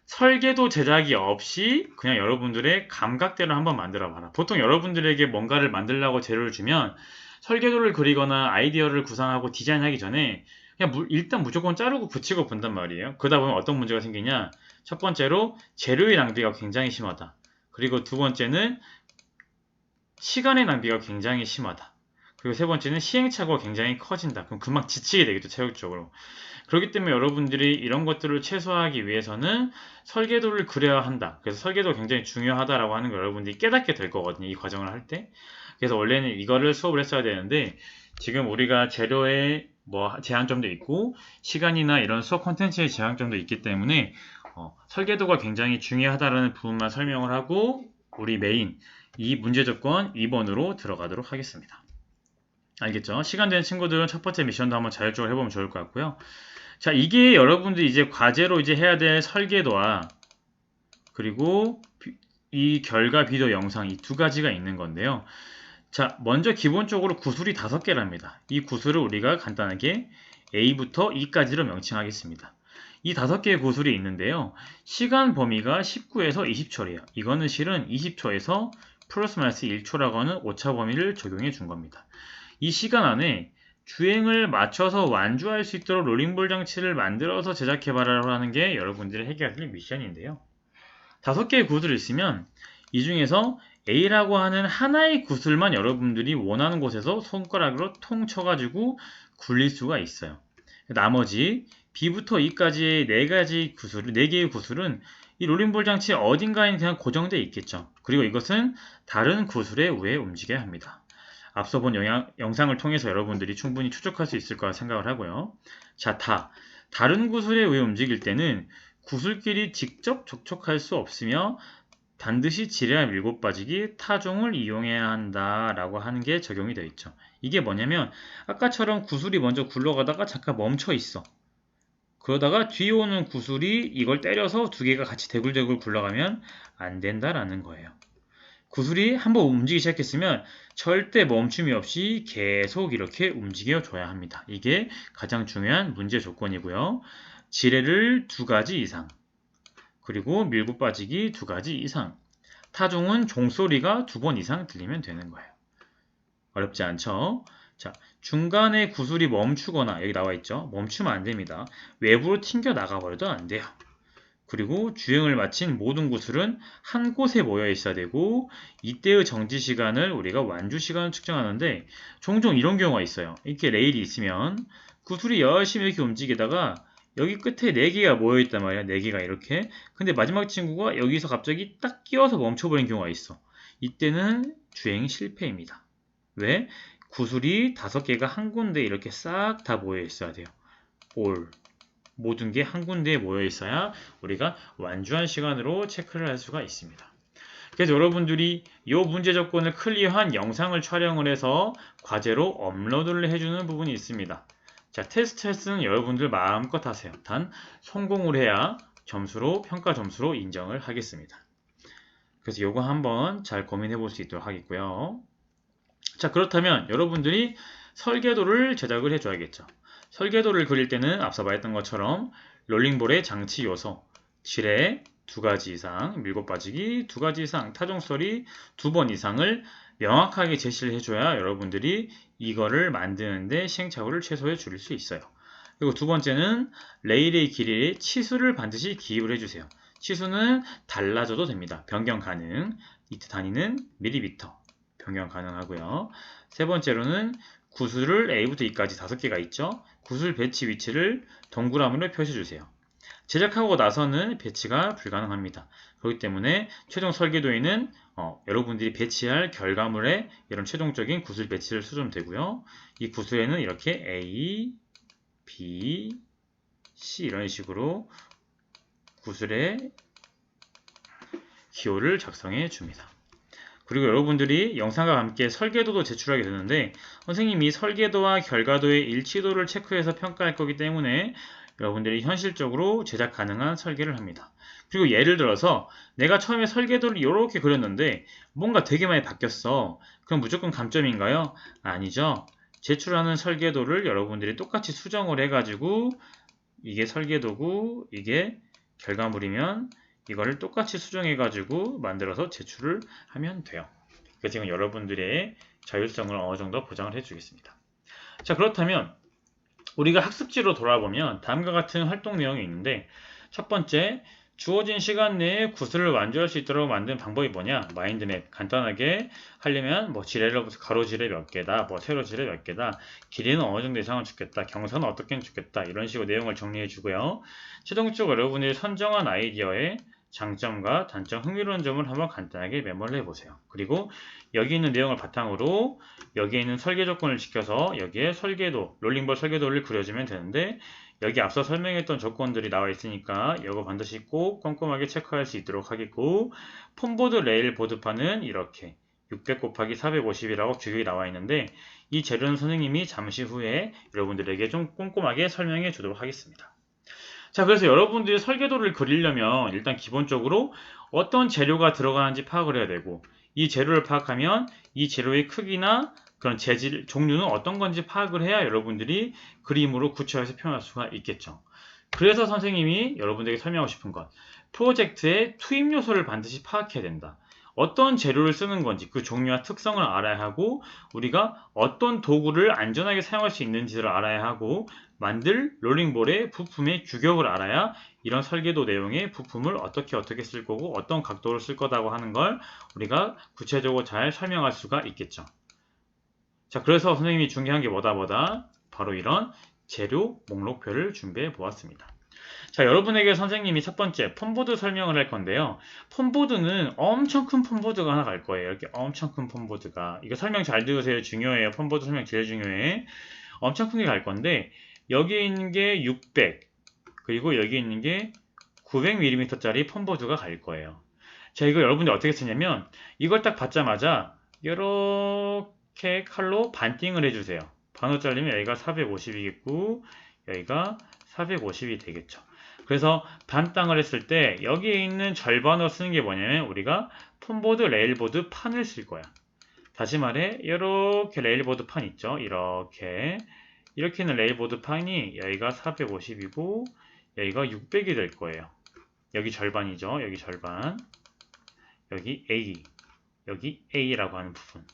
설계도 제작이 없이 그냥 여러분들의 감각대로 한번 만들어 봐라. 보통 여러분들에게 뭔가를 만들려고 재료를 주면 설계도를 그리거나 아이디어를 구상하고 디자인하기 전에 그냥 일단 무조건 자르고 붙이고 본단 말이에요. 그러다 보면 어떤 문제가 생기냐? 첫 번째로 재료의 낭비가 굉장히 심하다. 그리고 두 번째는 시간의 낭비가 굉장히 심하다. 그리고 세 번째는 시행착오가 굉장히 커진다. 그럼 금방 지치게 되겠죠, 체력적으로. 그렇기 때문에 여러분들이 이런 것들을 최소화하기 위해서는 설계도를 그려야 한다. 그래서 설계도가 굉장히 중요하다라고 하는 걸 여러분들이 깨닫게 될 거거든요, 이 과정을 할 때. 그래서 원래는 이거를 수업을 했어야 되는데 지금 우리가 재료에 뭐 제한점도 있고 시간이나 이런 수업 콘텐츠의 제한점도 있기 때문에 설계도가 굉장히 중요하다라는 부분만 설명을 하고 우리 메인 이 문제 조건 2번으로 들어가도록 하겠습니다. 알겠죠? 시간 되는 친구들은 첫 번째 미션도 한번 자율적으로 해보면 좋을 것 같고요. 자, 이게 여러분들이 이제 과제로 이제 해야 될 설계도와 그리고 이 결과 비디오 영상 이 두 가지가 있는 건데요. 자, 먼저 기본적으로 구술이 5개랍니다. 이 구술을 우리가 간단하게 A부터 E까지로 명칭하겠습니다. 이 5개의 구술이 있는데요. 시간 범위가 19에서 20초래요. 이거는 실은 20초에서 플러스 마이너스 1초라고 하는 오차 범위를 적용해 준 겁니다. 이 시간 안에 주행을 맞춰서 완주할 수 있도록 롤링볼 장치를 만들어서 제작해봐라라고 하는 게 여러분들의 해결할 미션인데요. 5개의 구슬이 있으면 이 중에서 A라고 하는 하나의 구슬만 여러분들이 원하는 곳에서 손가락으로 통 쳐가지고 굴릴 수가 있어요. 나머지 B부터 E까지의 4개의 구슬은 이 롤링볼 장치 어딘가에 그냥 고정되어 있겠죠. 그리고 이것은 다른 구슬에 의해 움직여야 합니다. 앞서 본 영상을 통해서 여러분들이 충분히 추적할 수 있을 거라 생각을 하고요. 자, 다른 구슬에 의해 움직일 때는 구슬끼리 직접 접촉할 수 없으며 반드시 지뢰와 밀고 빠지기 타종을 이용해야 한다라고 하는 게 적용이 되어 있죠. 이게 뭐냐면 아까처럼 구슬이 먼저 굴러가다가 잠깐 멈춰 있어. 그러다가 뒤에 오는 구슬이 이걸 때려서 두 개가 같이 대굴대굴 굴러가면 안 된다라는 거예요. 구슬이 한번 움직이기 시작했으면 절대 멈춤이 없이 계속 이렇게 움직여 줘야 합니다. 이게 가장 중요한 문제 조건이고요. 지뢰를 2가지 이상, 그리고 밀고 빠지기 2가지 이상, 타종은 종소리가 2번 이상 들리면 되는 거예요. 어렵지 않죠? 자, 중간에 구슬이 멈추거나 여기 나와 있죠? 멈추면 안 됩니다. 외부로 튕겨 나가버려도 안 돼요. 그리고 주행을 마친 모든 구슬은 한 곳에 모여 있어야 되고 이때의 정지 시간을 우리가 완주 시간을 측정하는데 종종 이런 경우가 있어요. 이렇게 레일이 있으면 구슬이 열심히 이렇게 움직이다가 여기 끝에 4개가 모여 있단 말이야. 4개가 이렇게. 근데 마지막 친구가 여기서 갑자기 딱 끼어서 멈춰버린 경우가 있어. 이때는 주행 실패입니다. 왜? 구슬이 5개가 한 군데 이렇게 싹 다 모여 있어야 돼요. 올. 모든 게 한 군데에 모여 있어야 우리가 완주한 시간으로 체크를 할 수가 있습니다. 그래서 여러분들이 이 문제 조건을 클리어한 영상을 촬영을 해서 과제로 업로드를 해주는 부분이 있습니다. 자, 테스트는 여러분들 마음껏 하세요. 단 성공을 해야 평가 점수로 인정을 하겠습니다. 그래서 요거 한번 잘 고민해 볼 수 있도록 하겠고요. 자, 그렇다면 여러분들이 설계도를 제작을 해줘야겠죠. 설계도를 그릴 때는 앞서 말했던 것처럼 롤링볼의 장치 요소, 지뢰 2가지 이상, 밀고 빠지기 2가지 이상, 타종설이 2번 이상을 명확하게 제시를 해줘야 여러분들이 이거를 만드는데 시행착오를 최소해 줄일 수 있어요. 그리고 두 번째는 레일의 길이의 치수를 반드시 기입을 해주세요. 치수는 달라져도 됩니다. 변경 가능. 이 단위는 밀리미터. 변경 가능하고요. 세 번째로는 구슬을 A부터 E까지 5개가 있죠. 구슬 배치 위치를 동그라미로 표시해주세요. 제작하고 나서는 배치가 불가능합니다. 그렇기 때문에 최종 설계도에는 여러분들이 배치할 결과물에 이런 최종적인 구슬 배치를 수정되면 되고요. 이 구슬에는 이렇게 A, B, C 이런 식으로 구슬의 기호를 작성해 줍니다. 그리고 여러분들이 영상과 함께 설계도도 제출하게 되는데 선생님이 설계도와 결과도의 일치도를 체크해서 평가할 거기 때문에 여러분들이 현실적으로 제작 가능한 설계를 합니다. 그리고 예를 들어서 내가 처음에 설계도를 이렇게 그렸는데 뭔가 되게 많이 바뀌었어. 그럼 무조건 감점인가요? 아니죠. 제출하는 설계도를 여러분들이 똑같이 수정을 해가지고 이게 설계도고 이게 결과물이면 이거를 똑같이 수정해가지고 만들어서 제출을 하면 돼요. 그러니까 지금 여러분들의 자율성을 어느 정도 보장을 해주겠습니다. 자, 그렇다면 우리가 학습지로 돌아보면 다음과 같은 활동 내용이 있는데 첫 번째, 주어진 시간 내에 구슬을 완주할 수 있도록 만든 방법이 뭐냐? 마인드맵 간단하게 하려면 뭐 지뢰를 가로지뢰 몇 개다, 뭐 세로지뢰 몇 개다, 길이는 어느 정도 이상은 주겠다, 경사는 어떻게 주겠다 이런 식으로 내용을 정리해 주고요. 최종적으로 여러분들이 선정한 아이디어의 장점과 단점, 흥미로운 점을 한번 간단하게 메모를 해보세요. 그리고 여기 있는 내용을 바탕으로 여기에 있는 설계 조건을 지켜서 여기에 설계도, 롤링볼 설계도를 그려주면 되는데 여기 앞서 설명했던 조건들이 나와 있으니까 이거 반드시 꼭 꼼꼼하게 체크할 수 있도록 하겠고 폼보드 레일 보드판은 이렇게 600 곱하기 450이라고 규격이 나와 있는데 이 재료는 선생님이 잠시 후에 여러분들에게 좀 꼼꼼하게 설명해 주도록 하겠습니다. 자, 그래서 여러분들이 설계도를 그리려면 일단 기본적으로 어떤 재료가 들어가는지 파악을 해야 되고 이 재료를 파악하면 이 재료의 크기나 그런 재질, 종류는 어떤 건지 파악을 해야 여러분들이 그림으로 구체화해서 표현할 수가 있겠죠. 그래서 선생님이 여러분들에게 설명하고 싶은 건 프로젝트의 투입 요소를 반드시 파악해야 된다. 어떤 재료를 쓰는 건지 그 종류와 특성을 알아야 하고 우리가 어떤 도구를 안전하게 사용할 수 있는지를 알아야 하고 만들 롤링볼의 부품의 규격을 알아야 이런 설계도 내용의 부품을 어떻게 쓸 거고 어떤 각도로 쓸 거다고 하는 걸 우리가 구체적으로 잘 설명할 수가 있겠죠. 자, 그래서 선생님이 중요한 게 뭐다? 바로 이런 재료 목록표를 준비해 보았습니다. 자, 여러분에게 선생님이 첫 번째 폼보드 설명을 할 건데요. 폼보드는 엄청 큰 폼보드가 하나 갈 거예요. 이렇게 엄청 큰 폼보드가. 이거 설명 잘 들으세요. 중요해요. 폼보드 설명 제일 중요해. 엄청 큰 게 갈 건데 여기에 있는 게 600 그리고 여기 있는 게 900mm짜리 폼보드가 갈 거예요. 자, 이거 여러분들 어떻게 쓰냐면 이걸 딱 받자마자 이렇게 칼로 반띵을 해주세요. 반으로 잘리면 여기가 450이겠고 여기가 450이 되겠죠. 그래서 반땅을 했을 때 여기에 있는 절반으로 쓰는 게 뭐냐면 우리가 폼보드 레일보드 판을 쓸 거야. 다시 말해 이렇게 레일보드 판 있죠. 이렇게 있는 레일보드 판이 여기가 450이고 여기가 600이 될 거예요. 여기 절반이죠. 여기 절반. 여기 A. 여기 A라고 하는 부분.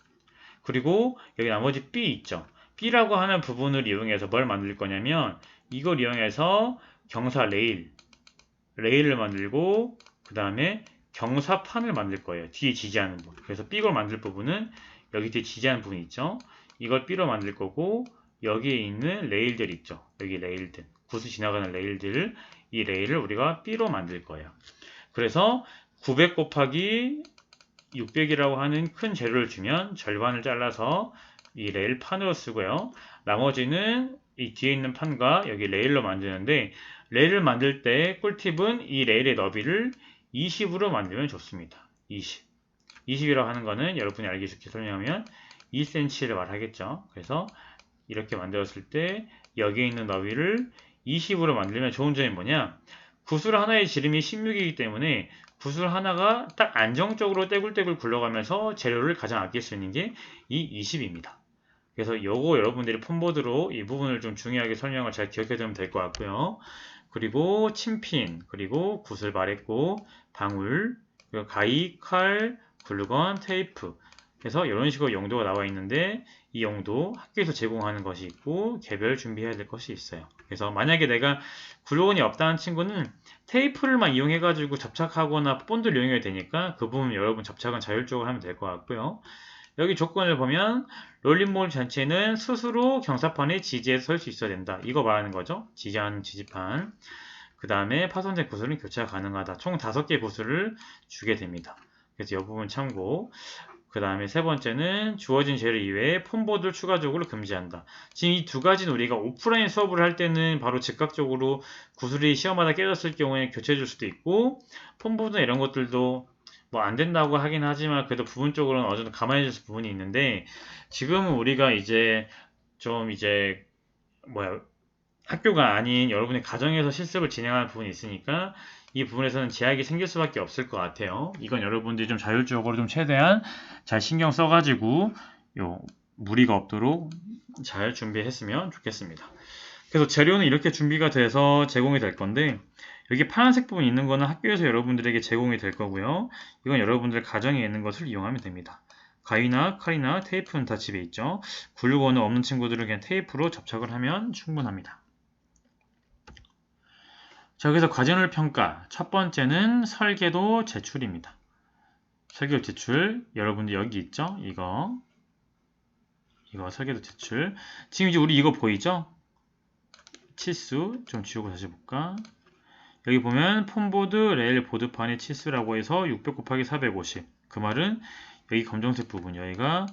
그리고 여기 나머지 B 있죠. B라고 하는 부분을 이용해서 뭘 만들 거냐면 이걸 이용해서 경사 레일을 만들고 그 다음에 경사판을 만들 거예요. 뒤에 지지하는 부분. 그래서 B걸 만들 부분은 여기 뒤에 지지하는 부분 있죠. 이걸 B로 만들 거고 여기에 있는 레일들 있죠. 여기 레일들. 구스 지나가는 레일들. 이 레일을 우리가 B로 만들 거예요. 그래서 900 곱하기 600이라고 하는 큰 재료를 주면 절반을 잘라서 이 레일 판으로 쓰고요. 나머지는 이 뒤에 있는 판과 여기 레일로 만드는데 레일을 만들 때 꿀팁은 이 레일의 너비를 20으로 만들면 좋습니다. 20이라고 하는 거는 여러분이 알기 쉽게 설명하면 2cm를 말하겠죠. 그래서 이렇게 만들었을 때 여기에 있는 너비를 20으로 만들면 좋은 점이 뭐냐? 구슬 하나의 지름이 16이기 때문에 구슬 하나가 딱 안정적으로 떼굴떼굴 굴러가면서 재료를 가장 아낄 수 있는 게 이 20입니다. 그래서 요거 여러분들이 폰보드로 이 부분을 좀 중요하게 설명을 잘 기억해 두면 될 것 같고요. 그리고 침핀, 그리고 구슬 바랬고, 방울, 그리고 가위, 칼, 글루건, 테이프. 그래서 이런 식으로 용도가 나와 있는데 이 용도 학교에서 제공하는 것이 있고 개별 준비해야 될 것이 있어요. 그래서 만약에 내가 글루건이 없다는 친구는 테이프를만 이용해가지고 접착하거나 본드를 이용해야 되니까 그 부분 여러분 접착은 자율적으로 하면 될 것 같고요. 여기 조건을 보면 롤링볼 전체는 스스로 경사판에 지지해서 설 수 있어야 된다. 이거 말하는 거죠. 지지한 지지판. 그 다음에 파손된 구슬은 교체가 가능하다. 총 5개 구슬을 주게 됩니다. 그래서 이 부분 참고. 그 다음에 세 번째는 주어진 재료 이외에 폰보드를 추가적으로 금지한다. 지금 이 두 가지는 우리가 오프라인 수업을 할 때는 바로 즉각적으로 구슬이 시험마다 깨졌을 경우에 교체해 줄 수도 있고 폰보드나 이런 것들도 뭐 안 된다고 하긴 하지만 그래도 부분적으로는 어느 정도 감안해 줄 부분이 있는데 지금은 우리가 이제 좀 이제 뭐야 학교가 아닌 여러분의 가정에서 실습을 진행하는 부분이 있으니까 이 부분에서는 제약이 생길 수밖에 없을 것 같아요. 이건 여러분들이 좀 자율적으로 좀 최대한 잘 신경 써가지고 요 무리가 없도록 잘 준비했으면 좋겠습니다. 그래서 재료는 이렇게 준비가 돼서 제공이 될 건데 여기 파란색 부분 있는 거는 학교에서 여러분들에게 제공이 될 거고요. 이건 여러분들 가정에 있는 것을 이용하면 됩니다. 가위나 칼이나 테이프는 다 집에 있죠. 글루건은 없는 친구들은 그냥 테이프로 접착을 하면 충분합니다. 자, 여기서 과정을 평가. 첫 번째는 설계도 제출입니다. 설계도 제출. 여러분들 여기 있죠? 이거 설계도 제출. 지금 이제 우리 이거 보이죠? 치수 좀 지우고 다시 볼까? 여기 보면 폰보드 레일 보드판의 치수라고 해서 600 곱하기 450. 그 말은 여기 검정색 부분 여기가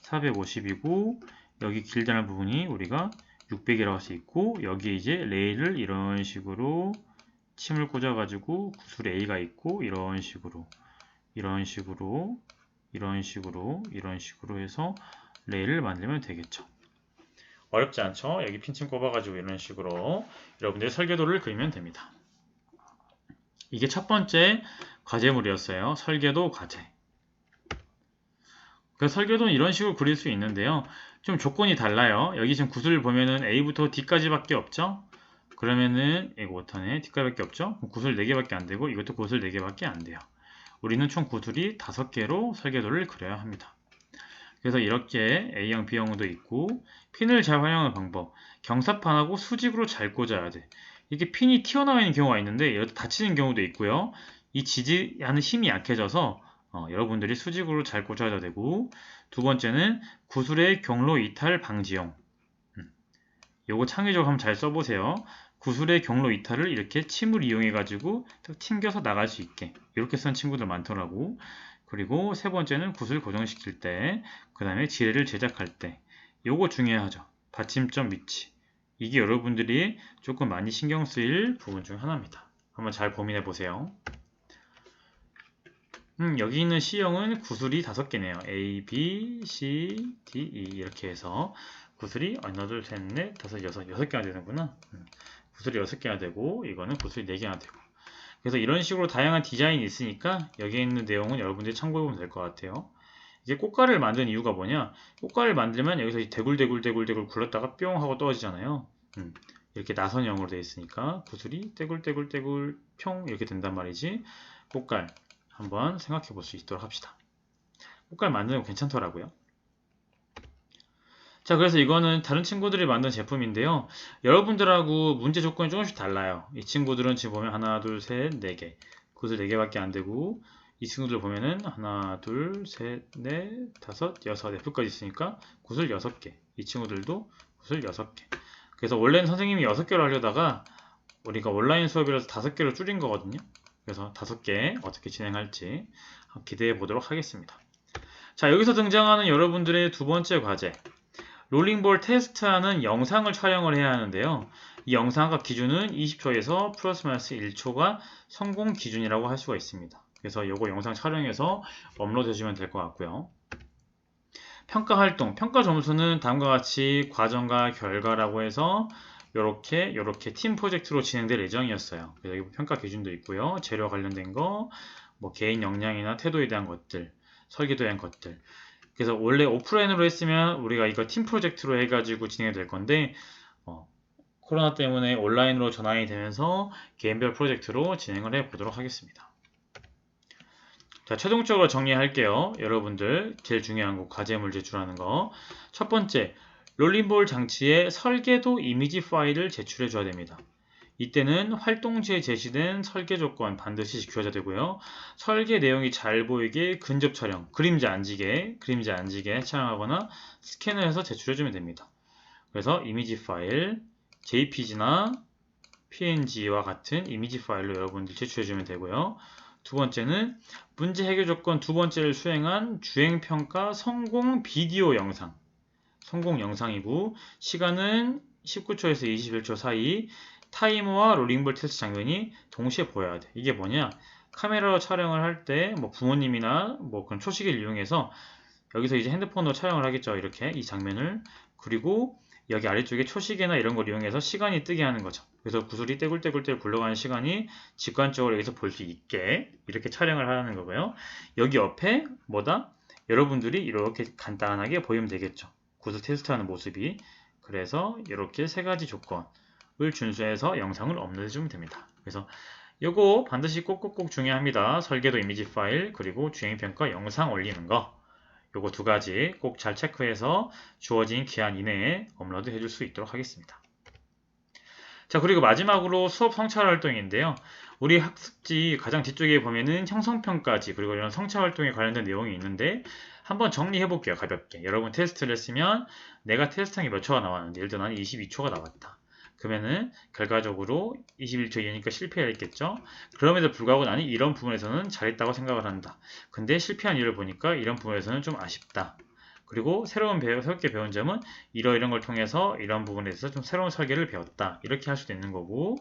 450이고 여기 길다란 부분이 우리가 600이라고 할 수 있고 여기 이제 레일을 이런 식으로 침을 꽂아가지고 구슬 A가 있고 이런 식으로 해서 레일을 만들면 되겠죠. 어렵지 않죠? 여기 핀침 꼽아가지고 이런 식으로 여러분들의 설계도를 그리면 됩니다. 이게 첫 번째 과제물이었어요. 설계도 과제. 그 설계도는 이런 식으로 그릴 수 있는데요. 좀 조건이 달라요. 여기 지금 구슬을 보면은 A부터 D까지밖에 없죠? 그러면은 이거 못하네. D까지밖에 없죠? 구슬 4개밖에 안 되고 이것도 구슬 4개밖에 안 돼요. 우리는 총 구슬이 5개로 설계도를 그려야 합니다. 그래서 이렇게 A형, B형도 있고 핀을 잘 활용하는 방법. 경사판하고 수직으로 잘 꽂아야 돼. 이게 핀이 튀어나와 있는 경우가 있는데 여기 다치는 경우도 있고요. 이 지지하는 힘이 약해져서 여러분들이 수직으로 잘 꽂아야 되고 두 번째는 구슬의 경로 이탈 방지용. 요거 창의적으로 한번 잘 써보세요. 구슬의 경로 이탈을 이렇게 침을 이용해 가지고 튕겨서 나갈 수 있게 이렇게 쓴 친구들 많더라고. 그리고 세 번째는 구슬 고정시킬 때, 그 다음에 지뢰를 제작할 때 요거 중요하죠. 받침점 위치. 이게 여러분들이 조금 많이 신경 쓰일 부분 중 하나입니다. 한번 잘 고민해 보세요. 여기 있는 C형은 구슬이 5개네요. A, B, C, D, E 이렇게 해서 구슬이 하나, 둘, 셋, 넷, 다섯, 여섯 6개나 되는구나. 구슬이 6개나 되고 이거는 구슬이 4개나 되고 그래서 이런 식으로 다양한 디자인이 있으니까 여기에 있는 내용은 여러분들이 참고해보면 될 것 같아요. 이게 꽃가루를 만든 이유가 뭐냐? 꽃가루를 만들면 여기서 대굴대굴 굴렀다가 뿅 하고 떨어지잖아요. 이렇게 나선형으로 되어 있으니까 구슬이 떼굴떼굴 평 이렇게 된단 말이지. 꽃갈 한번 생각해 볼 수 있도록 합시다. 꽃갈 만드는 거 괜찮더라고요. 자, 그래서 이거는 다른 친구들이 만든 제품인데요. 여러분들하고 문제 조건이 조금씩 달라요. 이 친구들은 지금 보면 하나, 둘, 셋, 4개. 구슬 4개밖에 안 되고 이 친구들 보면은 하나, 둘, 셋, 넷, 다섯, 여섯, F까지 있으니까 구슬 6개. 이 친구들도 구슬 6개. 그래서 원래는 선생님이 6개로 하려다가 우리가 온라인 수업이라서 5개로 줄인 거거든요. 그래서 5개 어떻게 진행할지 기대해 보도록 하겠습니다. 자, 여기서 등장하는 여러분들의 두 번째 과제. 롤링볼 테스트하는 영상을 촬영을 해야 하는데요. 이 영상과 기준은 20초에서 플러스 마이너스 1초가 성공 기준이라고 할 수가 있습니다. 그래서 이거 영상 촬영해서 업로드 해주시면 될 것 같고요. 평가 활동, 평가 점수는 다음과 같이 과정과 결과라고 해서 요렇게 팀 프로젝트로 진행될 예정이었어요. 그래서 여기 평가 기준도 있고요. 재료 관련된 거, 뭐 개인 역량이나 태도에 대한 것들, 설계도에 대한 것들. 그래서 원래 오프라인으로 했으면 우리가 이거 팀 프로젝트로 해가지고 진행이 될 건데 코로나 때문에 온라인으로 전환이 되면서 개인별 프로젝트로 진행을 해 보도록 하겠습니다. 자, 최종적으로 정리할게요. 여러분들 제일 중요한 거 과제물 제출하는 거. 첫 번째, 롤링볼 장치에 설계도 이미지 파일을 제출해 줘야 됩니다. 이때는 활동지에 제시된 설계 조건 반드시 지켜야 되고요. 설계 내용이 잘 보이게 근접 촬영, 그림자 안 지게 촬영하거나 스캔을 해서 제출해주면 됩니다. 그래서 이미지 파일, JPG나 PNG와 같은 이미지 파일로 여러분들 제출해주면 되고요. 두 번째는 문제 해결 조건 두 번째를 수행한 주행평가 성공 비디오 영상. 성공 영상이고 시간은 19초에서 21초 사이 타이머와 롤링볼 테스트 장면이 동시에 보여야 돼. 이게 뭐냐? 카메라로 촬영을 할 때 뭐 부모님이나 뭐 그런 초시계를 이용해서 여기서 이제 핸드폰으로 촬영을 하겠죠. 이렇게 이 장면을. 그리고 여기 아래쪽에 초시계나 이런 걸 이용해서 시간이 뜨게 하는 거죠. 그래서 구슬이 떼굴떼굴떼굴 굴러가는 시간이 직관적으로 여기서 볼 수 있게 이렇게 촬영을 하는 거고요. 여기 옆에 뭐다? 여러분들이 이렇게 간단하게 보이면 되겠죠. 구슬 테스트하는 모습이. 그래서 이렇게 세 가지 조건을 준수해서 영상을 업로드 해주면 됩니다. 그래서 요거 반드시 꼭꼭꼭 중요합니다. 설계도 이미지 파일 그리고 주행평가 영상 올리는 거. 요거 두 가지 꼭 잘 체크해서 주어진 기한 이내에 업로드 해줄 수 있도록 하겠습니다. 자, 그리고 마지막으로 수업 성찰 활동인데요. 우리 학습지 가장 뒤쪽에 보면은 형성평가지 그리고 이런 성찰 활동에 관련된 내용이 있는데 한번 정리해 볼게요. 가볍게. 여러분 테스트를 했으면 내가 테스트한 게 몇 초가 나왔는데 예를 들어 나는 22초가 나왔다. 그러면은 결과적으로 21초 이하니까 실패했겠죠. 그럼에도 불구하고 나는 이런 부분에서는 잘했다고 생각을 한다. 근데 실패한 이유를 보니까 이런 부분에서는 좀 아쉽다. 그리고 새롭게 배운 점은 이런 걸 통해서 이런 부분에 대해서 좀 새로운 설계를 배웠다. 이렇게 할 수도 있는 거고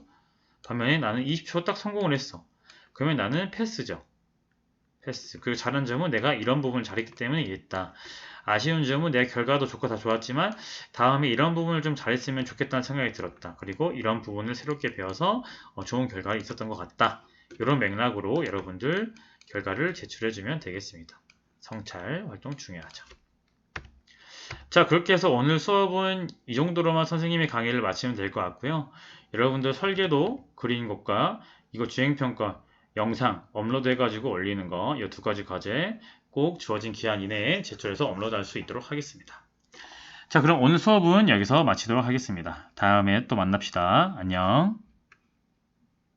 반면에 나는 20초 딱 성공을 했어. 그러면 나는 패스죠. 패스. 그리고 잘한 점은 내가 이런 부분을 잘했기 때문에 이랬다. 아쉬운 점은 내 결과도 좋고 다 좋았지만 다음에 이런 부분을 좀 잘했으면 좋겠다는 생각이 들었다. 그리고 이런 부분을 새롭게 배워서 좋은 결과가 있었던 것 같다. 이런 맥락으로 여러분들 결과를 제출해주면 되겠습니다. 성찰 활동 중요하죠. 자, 그렇게 해서 오늘 수업은 이 정도로만 선생님의 강의를 마치면 될 것 같고요. 여러분들 설계도 그린 것과 이거 주행평가 영상 업로드 해가지고 올리는 거 이 두 가지 과제 꼭 주어진 기한 이내에 제출해서 업로드할 수 있도록 하겠습니다. 자, 그럼 오늘 수업은 여기서 마치도록 하겠습니다. 다음에 또 만납시다. 안녕.